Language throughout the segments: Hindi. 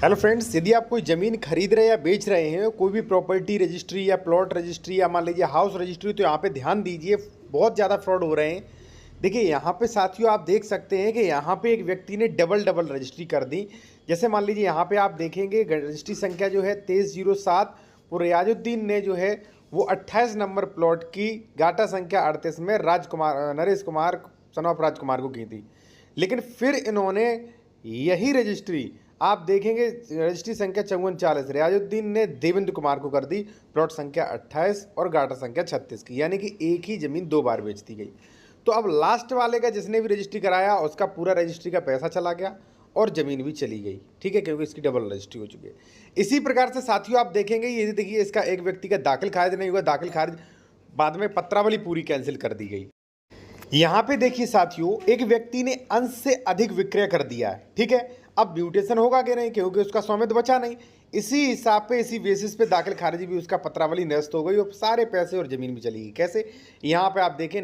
हेलो फ्रेंड्स, यदि आप कोई ज़मीन खरीद रहे या बेच रहे हैं, कोई भी प्रॉपर्टी रजिस्ट्री या प्लॉट रजिस्ट्री या मान लीजिए हाउस रजिस्ट्री, तो यहाँ पे ध्यान दीजिए, बहुत ज़्यादा फ्रॉड हो रहे हैं। देखिए यहाँ पे साथियों, आप देख सकते हैं कि यहाँ पे एक व्यक्ति ने डबल डबल रजिस्ट्री कर दी। जैसे मान लीजिए यहाँ पे आप देखेंगे रजिस्ट्री संख्या जो है 2307, वो रियाजुद्दीन ने जो है वो 28 नंबर प्लॉट की गाटा संख्या 38 में राजकुमार नरेश कुमार सन ऑफ राजकुमार को की थी। लेकिन फिर इन्होंने यही रजिस्ट्री आप देखेंगे रजिस्ट्री संख्या 5440 रियाजुद्दीन ने देवेंद्र कुमार को कर दी प्लॉट संख्या 28 और गाटा संख्या 36 की, यानी कि एक ही ज़मीन दो बार बेच दी गई। तो अब लास्ट वाले का जिसने भी रजिस्ट्री कराया उसका पूरा रजिस्ट्री का पैसा चला गया और ज़मीन भी चली गई, ठीक है, क्योंकि इसकी डबल रजिस्ट्री हो चुकी है। इसी प्रकार से साथियों आप देखेंगे, ये देखिए इसका एक व्यक्ति का दाखिल खारिज नहीं हुआ, दाखिल खारिज बाद में पत्रावली पूरी कैंसिल कर दी गई। यहाँ पे देखिए साथियों, एक व्यक्ति ने अंश से अधिक विक्रय कर दिया है, ठीक है। अब म्यूटेशन होगा कि नहीं, क्योंकि उसका स्वामित्व बचा नहीं। इसी हिसाब पे इसी बेसिस पे दाखिल खारिजी भी उसका पत्रावली निरस्त हो गई और सारे पैसे और जमीन भी चली गई। कैसे? यहाँ पे आप देखें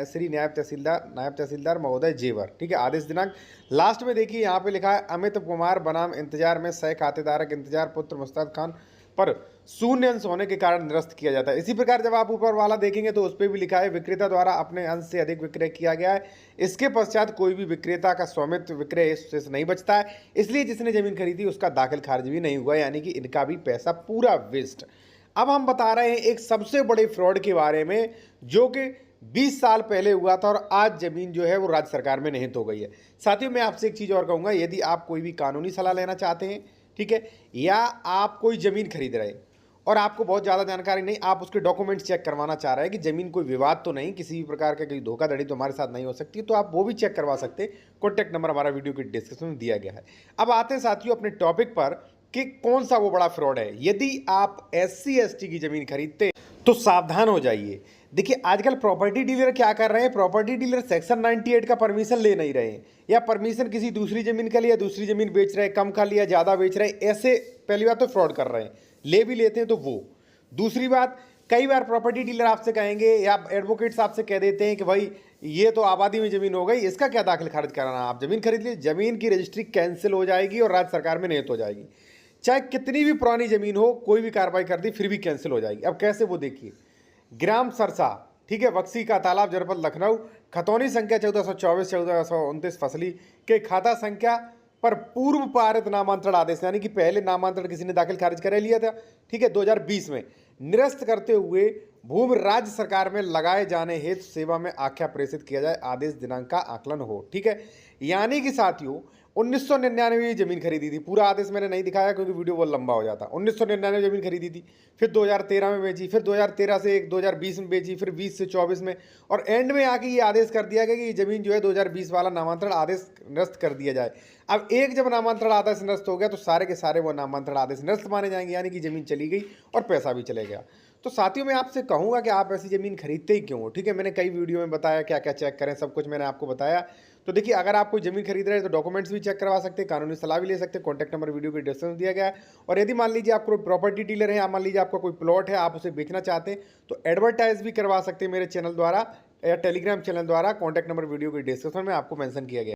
श्री नायब तहसीलदार महोदय जेवर, ठीक है, आदेश दिनांक लास्ट में देखिए यहाँ पे लिखा है अमित कुमार बनाम इंतजार में सह खातेदारक इंतजार पुत्र मुस्ताद खान पर शून्य अंश होने के कारण निरस्त किया जाता है। इसी प्रकार जब आप ऊपर वाला देखेंगे तो उस पर भी लिखा है विक्रेता द्वारा अपने अंश से अधिक विक्रय किया गया है। इसके पश्चात कोई भी विक्रेता का स्वामित्व विक्रय शेष नहीं बचता है, इसलिए जिसने जमीन खरीदी उसका दाखिल खारिज भी नहीं हुआ, यानी कि इनका भी पैसा पूरा वेस्ट। अब हम बता रहे हैं एक सबसे बड़े फ्रॉड के बारे में, जो कि 20 साल पहले हुआ था और आज जमीन जो है वो राज्य सरकार में निहित हो गई है। साथियों मैं आपसे एक चीज़ और कहूँगा, यदि आप कोई भी कानूनी सलाह लेना चाहते हैं, ठीक है, या आप कोई ज़मीन खरीद रहे हैं और आपको बहुत ज़्यादा जानकारी नहीं, आप उसके डॉक्यूमेंट्स चेक करवाना चाह रहे हैं कि ज़मीन कोई विवाद तो नहीं, किसी भी प्रकार का कोई धोखाधड़ी तो हमारे साथ नहीं हो सकती, तो आप वो भी चेक करवा सकते हैं। कॉन्टैक्ट नंबर हमारा वीडियो के डिस्क्रिप्शन में दिया गया है। अब आते हैं साथियों अपने टॉपिक पर कि कौन सा वो बड़ा फ्रॉड है। यदि आप SC ST की ज़मीन खरीदते तो सावधान हो जाइए। देखिए आजकल प्रॉपर्टी डीलर क्या कर रहे हैं, प्रॉपर्टी डीलर सेक्शन 98 का परमिशन ले नहीं रहे हैं, या परमिशन किसी दूसरी ज़मीन का लिया, दूसरी ज़मीन बेच रहे हैं, कम का लिया ज़्यादा बेच रहे हैं, ऐसे पहली बात तो फ्रॉड कर रहे हैं। ले भी लेते हैं तो वो, दूसरी बात, कई बार प्रॉपर्टी डीलर आपसे कहेंगे या एडवोकेट्स आपसे कह देते हैं कि भाई ये तो आबादी में ज़मीन हो गई, इसका क्या दाखिल खारिज कराना, आप ज़मीन खरीद लीजिए, ज़मीन की रजिस्ट्री कैंसिल हो जाएगी और राज्य सरकार में निहित हो जाएगी। चाहे कितनी भी पुरानी ज़मीन हो, कोई भी कार्रवाई कर दी फिर भी कैंसिल हो जाएगी। अब कैसे, वो देखिए, ग्राम सरसा, ठीक है, बक्सी का तालाब, जनपद लखनऊ, खतौनी संख्या 1424 1429 फसली के खाता संख्या पर पूर्व पारित नामांतरण आदेश, यानी कि पहले नामांतरण किसी ने दाखिल खारिज कर लिया था, ठीक है, 2020 में, निरस्त करते हुए भूमि राज्य सरकार में लगाए जाने हेतु सेवा में आख्या प्रेषित किया जाए, आदेश दिनांक का आकलन हो, ठीक है। यानी कि साथियों 1999 जमीन खरीदी थी, पूरा आदेश मैंने नहीं दिखाया क्योंकि वीडियो बहुत लंबा हो जाता। 1999 जमीन खरीदी थी, फिर 2013 में बेची, फिर 2013 से 2020 में बेची, फिर 20 से 24 में, और एंड में आके ये आदेश कर दिया गया कि ये जमीन जो है 2020 वाला नामांतरण आदेश निरस्त कर दिया जाए। अब एक जब नामांतरण आदेश निरस्त हो गया तो सारे के सारे वो नामांतरण आदेश निरस्त माने जाएंगे, यानी कि जमीन चली गई और पैसा भी चले गया। तो साथियों मैं आपसे कहूँगा कि आप ऐसी ज़मीन खरीदते ही क्यों हो, ठीक है। मैंने कई वीडियो में बताया क्या क्या चेक करें, सब कुछ मैंने आपको बताया। तो देखिए अगर आप कोई ज़मीन खरीद रहे हैं तो डॉक्यूमेंट्स भी चेक करवा सकते हैं, कानूनी सलाह भी ले सकते हैं। कॉन्टैक्ट नंबर वीडियो के डिस्क्रिप्शन में दिया गया है। और यदि मान लीजिए आप कोई प्रॉपर्टी डीलर है, या मान लीजिए आपका कोई प्लॉट है, आप उसे बेचना चाहते हैं, तो एडवर्टाइज भी करवा सकते हैं मेरे चैनल द्वारा या टेलीग्राम चैनल द्वारा। कॉन्टैक्ट नंबर वीडियो के डिस्क्रिप्शन में आपको मेंशन किया गया है।